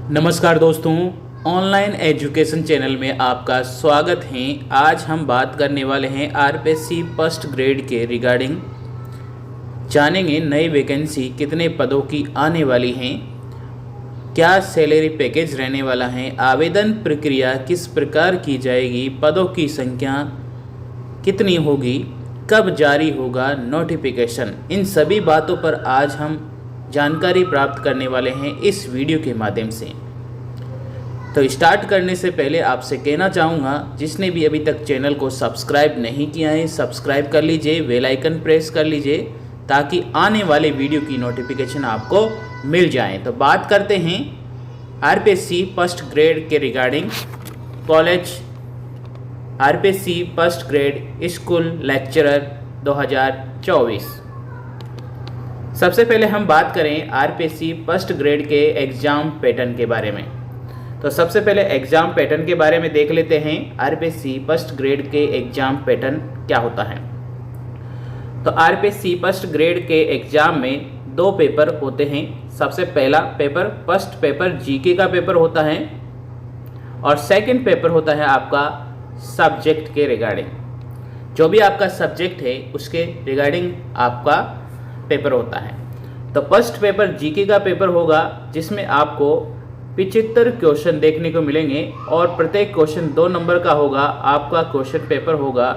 नमस्कार दोस्तों, online education channel में आपका स्वागत है। आज हम बात करने वाले हैं आरपीएससी फर्स्ट ग्रेड के रिगार्डिंग। जानेंगे नई वैकेंसी कितने पदों की आने वाली हैं, क्या सैलरी पैकेज रहने वाला है, आवेदन प्रक्रिया किस प्रकार की जाएगी, पदों की संख्या कितनी होगी, कब जारी होगा नोटिफिकेशन। इन सभी बातों पर आज हम जानकारी प्राप्त करने वाले हैं इस वीडियो के माध्यम से। तो स्टार्ट करने से पहले आपसे कहना चाहूँगा, जिसने भी अभी तक चैनल को सब्सक्राइब नहीं किया है सब्सक्राइब कर लीजिए, बेल आइकन प्रेस कर लीजिए ताकि आने वाले वीडियो की नोटिफिकेशन आपको मिल जाए। तो बात करते हैं आरपीएससी फर्स्ट ग्रेड के regarding. College RPSC first grade school lecturer 2024। सबसे पहले हम बात करें आरपीएससी फर्स्ट ग्रेड के एग्ज़ाम पैटर्न के बारे में। तो सबसे पहले एग्ज़ाम पैटर्न के बारे में देख लेते हैं। आरपीएससी फर्स्ट ग्रेड के एग्ज़ाम पैटर्न क्या होता है। तो आरपीएससी फर्स्ट ग्रेड के एग्ज़ाम में दो पेपर होते हैं। सबसे पहला पेपर फर्स्ट पेपर जीके का पेपर होता है और सेकंड पेपर होता है आपका सब्जेक्ट के रिगार्डिंग। जो भी आपका सब्जेक्ट है उसके रिगार्डिंग आपका पेपर होता है। तो फर्स्ट पेपर जीके का पेपर होगा जिसमें आपको 75 क्वेश्चन देखने को मिलेंगे और प्रत्येक क्वेश्चन 2 नंबर का होगा। आपका क्वेश्चन पेपर होगा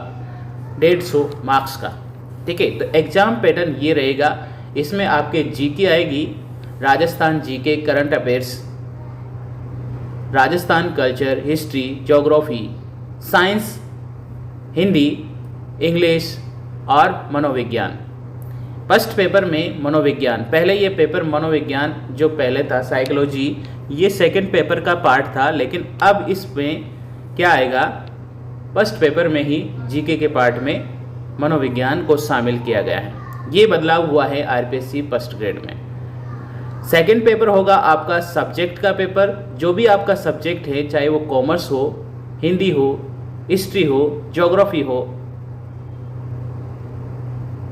150 मार्क्स का। ठीक है, तो एग्ज़ाम पैटर्न ये रहेगा। इसमें आपके जीके आएगी, Rajasthan GK, current affairs, Rajasthan culture, history, geography, science, Hindi, English और मनोविज्ञान। फर्स्ट पेपर में मनोविज्ञान, पहले ये पेपर मनोविज्ञान जो पहले था साइकोलॉजी, ये सेकंड पेपर का पार्ट था, लेकिन अब इसमें क्या आएगा, फर्स्ट पेपर में ही जीके के पार्ट में मनोविज्ञान को शामिल किया गया है। ये बदलाव हुआ है आरपीएससी फर्स्ट ग्रेड में। सेकंड पेपर होगा आपका सब्जेक्ट का पेपर। जो भी आपका सब्जेक्ट है, चाहे वो कॉमर्स हो, हिंदी हो, हिस्ट्री हो, ज्योग्राफी हो,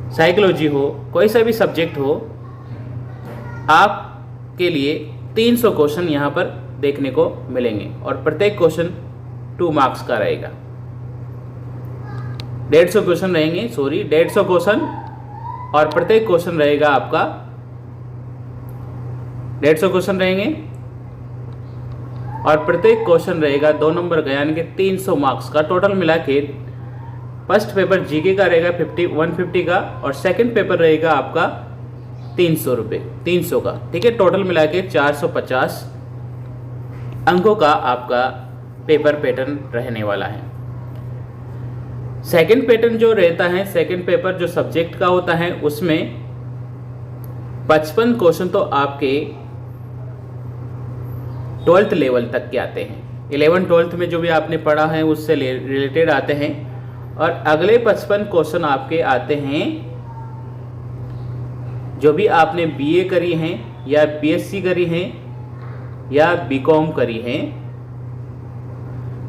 साइकोलॉजी हो, कोई सा भी सब्जेक्ट हो, आपके लिए 300 क्वेश्चन यहाँ पर देखने को मिलेंगे और प्रत्येक क्वेश्चन 2 मार्क्स का रहेगा। 150 क्वेश्चन रहेंगे, 150 क्वेश्चन और प्रत्येक क्वेश्चन रहेगा आपका 150 क्वेश्चन रहेंगे और प्रत्येक क्वेश्चन रहेगा 2 नंबर का, यानी कि 300 मार्क्स का। टोटल मिला के फर्स्ट पेपर जीके का रहेगा 150 का और सेकंड पेपर रहेगा आपका 300 का। ठीक है, टोटल मिला के 450 अंकों का आपका पेपर पैटर्न रहने वाला है। सेकंड पैटर्न जो रहता है, सेकंड पेपर जो सब्जेक्ट का होता है, उसमें 55 क्वेश्चन तो आपके 12th लेवल तक के आते हैं। 11 12th में जो भी आपने पढ़ा है उससे रिलेटेड आते हैं और अगले 55 क्वेश्चन आपके आते हैं जो भी आपने बीए करी हैं या बीएससी करी हैं या बीकॉम करी हैं,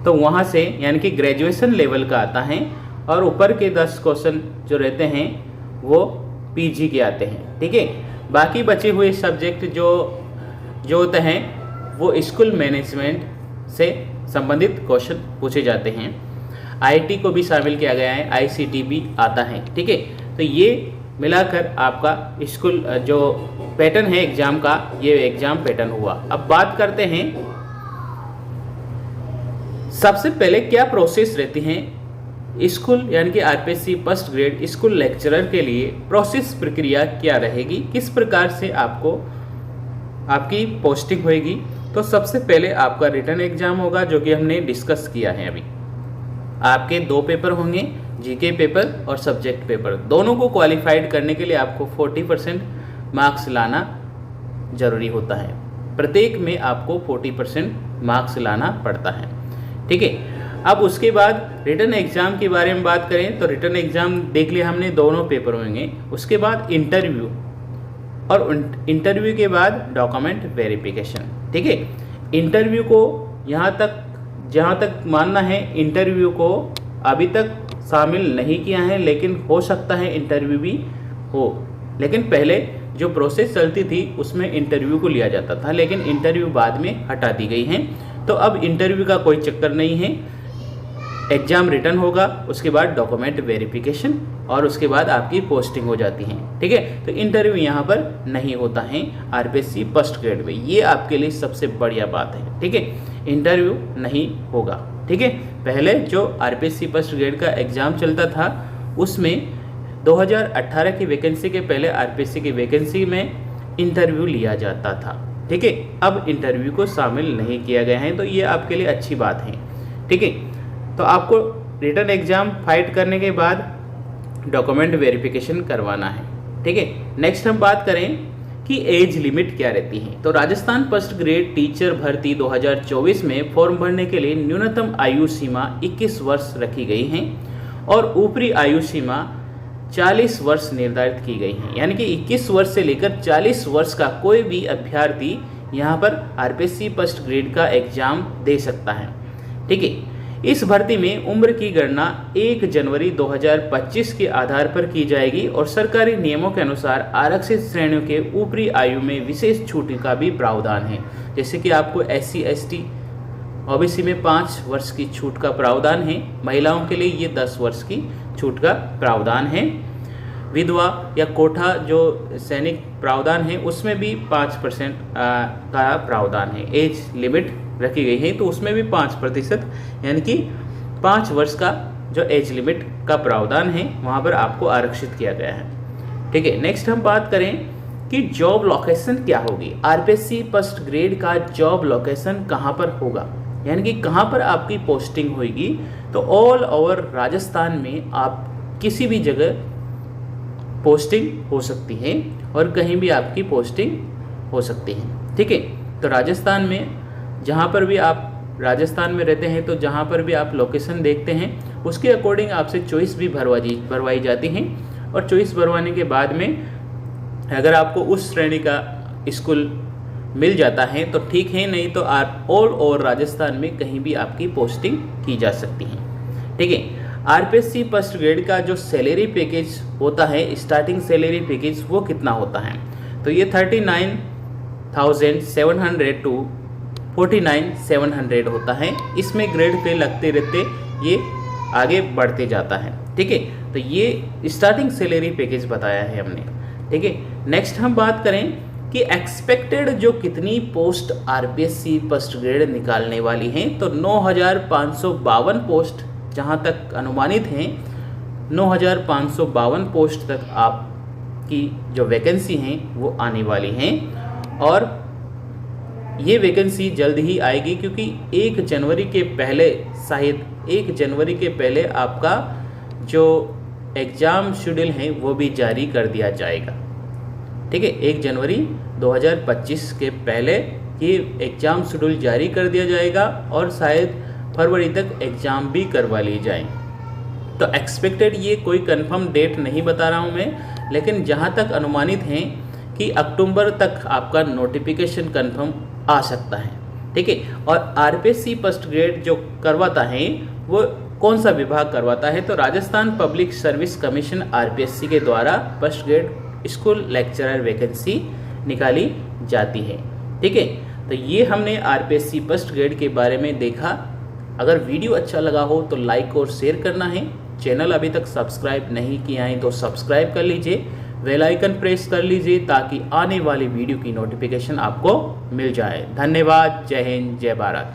तो वहाँ से यानी कि ग्रेजुएशन लेवल का आता है और ऊपर के 10 क्वेश्चन जो रहते हैं वो पीजी के आते हैं। ठीक है, बाकी बचे हुए सब्जेक्ट जो होते हैं वो स्कूल मैनेजमेंट से संबंधित क्वेश्चन पूछे जाते हैं। आईटी को भी शामिल किया गया है, आईसीटी भी आता है। ठीक है, तो ये मिलाकर आपका स्कूल जो पैटर्न है एग्ज़ाम का, ये एग्ज़ाम पैटर्न हुआ। अब बात करते हैं सबसे पहले क्या प्रोसेस रहती हैं स्कूल यानी कि RPSC first grade school lecturer के लिए। प्रोसेस प्रक्रिया क्या रहेगी, किस प्रकार से आपकी पोस्टिंग होएगी। तो सबसे पहले आपका रिटन एग्ज़ाम होगा जो कि हमने डिस्कस किया है अभी। आपके 2 पेपर होंगे, जीके पेपर और सब्जेक्ट पेपर। दोनों को क्वालिफाइड करने के लिए आपको 40% मार्क्स लाना ज़रूरी होता है। प्रत्येक में आपको 40% मार्क्स लाना पड़ता है। ठीक है, अब उसके बाद रिटन एग्ज़ाम के बारे में बात करें तो रिटन एग्ज़ाम देख लिया हमने, दोनों पेपर होंगे। उसके बाद इंटरव्यू और इंटरव्यू के बाद डॉक्यूमेंट वेरिफिकेशन। ठीक है, इंटरव्यू को जहाँ तक मानना है, इंटरव्यू को अभी तक शामिल नहीं किया है, लेकिन हो सकता है इंटरव्यू भी हो। लेकिन पहले जो प्रोसेस चलती थी उसमें इंटरव्यू को लिया जाता था, लेकिन इंटरव्यू बाद में हटा दी गई हैं। तो अब इंटरव्यू का कोई चक्कर नहीं है, एग्ज़ाम रिटर्न होगा, उसके बाद डॉक्यूमेंट वेरिफिकेशन और उसके बाद आपकी पोस्टिंग हो जाती है। ठीक है, तो इंटरव्यू यहाँ पर नहीं होता है आरपीएससी फर्स्ट ग्रेड में, ये आपके लिए सबसे बढ़िया बात है। ठीक है, इंटरव्यू नहीं होगा। ठीक है, पहले जो आरपीएससी फर्स्ट ग्रेड का एग्ज़ाम चलता था उसमें 2018 की वैकेंसी के पहले आरपीएससी की वैकेंसी में इंटरव्यू लिया जाता था। ठीक है, अब इंटरव्यू को शामिल नहीं किया गया है, तो ये आपके लिए अच्छी बात है। ठीक है, तो आपको रिटन एग्ज़ाम फाइट करने के बाद डॉक्यूमेंट वेरिफिकेशन करवाना है। ठीक है, नेक्स्ट हम बात करें कि एज लिमिट क्या रहती है। तो राजस्थान फर्स्ट ग्रेड टीचर भर्ती 2024 में फॉर्म भरने के लिए न्यूनतम आयु सीमा 21 वर्ष रखी गई है और ऊपरी आयु सीमा 40 वर्ष निर्धारित की गई है। यानी कि 21 वर्ष से लेकर 40 वर्ष का कोई भी अभ्यर्थी यहाँ पर आरपीएससी फर्स्ट ग्रेड का एग्जाम दे सकता है। ठीक है, इस भर्ती में उम्र की गणना 1 जनवरी 2025 के आधार पर की जाएगी और सरकारी नियमों के अनुसार आरक्षित श्रेणियों के ऊपरी आयु में विशेष छूट का भी प्रावधान है। जैसे कि आपको SC ST ओबीसी में 5 वर्ष की छूट का प्रावधान है, महिलाओं के लिए ये 10 वर्ष की छूट का प्रावधान है। विधवा या कोठा जो सैनिक प्रावधान है उसमें भी 5% का प्रावधान है, एज लिमिट रखी गई है, तो उसमें भी 5% यानी कि 5 वर्ष का जो एज लिमिट का प्रावधान है वहाँ पर आपको आरक्षित किया गया है। ठीक है, नेक्स्ट हम बात करें कि जॉब लोकेशन क्या होगी। आरपीएससी फर्स्ट ग्रेड का जॉब लोकेशन कहाँ पर होगा, यानी कि कहाँ पर आपकी पोस्टिंग होगी। तो ऑल ओवर राजस्थान में आप किसी भी जगह पोस्टिंग हो सकती है और कहीं भी आपकी पोस्टिंग हो सकती है। ठीक है, तो राजस्थान में जहाँ पर भी आप राजस्थान में रहते हैं तो जहाँ पर भी आप लोकेशन देखते हैं उसके अकॉर्डिंग आपसे चॉइस भी भरवाई जाती है और चॉइस भरवाने के बाद में अगर आपको उस श्रेणी का स्कूल मिल जाता है तो ठीक है, नहीं तो आप ऑल ओवर राजस्थान में कहीं भी आपकी पोस्टिंग की जा सकती है। ठीक है, आरपीएससी फर्स्ट ग्रेड का जो सैलरी पैकेज होता है, स्टार्टिंग सैलरी पैकेज वो कितना होता है, तो ये 39,700 टू 49,700 होता है। इसमें ग्रेड पे लगते रहते ये आगे बढ़ते जाता है। ठीक है, तो ये स्टार्टिंग सैलरी पैकेज बताया है हमने। ठीक है, नेक्स्ट हम बात करें कि एक्सपेक्टेड जो कितनी पोस्ट आरपीएससी फर्स्ट ग्रेड निकालने वाली हैं, तो 9,552 पोस्ट जहाँ तक अनुमानित हैं, 9,552 पोस्ट तक आपकी जो वैकेंसी हैं वो आने वाली हैं और ये वैकेंसी जल्द ही आएगी क्योंकि 1 जनवरी के पहले, शायद 1 जनवरी के पहले आपका जो एग्ज़ाम शेड्यूल है वो भी जारी कर दिया जाएगा। ठीक है, 1 जनवरी 2025 के पहले ये एग्ज़ाम शेड्यूल जारी कर दिया जाएगा और शायद फरवरी तक एग्ज़ाम भी करवा ली जाए। तो एक्सपेक्टेड ये कोई कंफर्म डेट नहीं बता रहा हूँ मैं, लेकिन जहाँ तक अनुमानित हैं कि अक्टूबर तक आपका नोटिफिकेशन कंफर्म आ सकता है। ठीक है, और आरपीएससी फर्स्ट ग्रेड जो करवाता है वो कौन सा विभाग करवाता है, तो Rajasthan public service commission RPSC के द्वारा first grade school lecturer vacancy निकाली जाती है। ठीक है, तो ये हमने आरपीएससी फर्स्ट ग्रेड के बारे में देखा। अगर वीडियो अच्छा लगा हो तो लाइक और शेयर करना है। चैनल अभी तक सब्सक्राइब नहीं किया है तो सब्सक्राइब कर लीजिए, बेल आइकन प्रेस कर लीजिए ताकि आने वाली वीडियो की नोटिफिकेशन आपको मिल जाए। धन्यवाद। जय हिंद, जय भारत।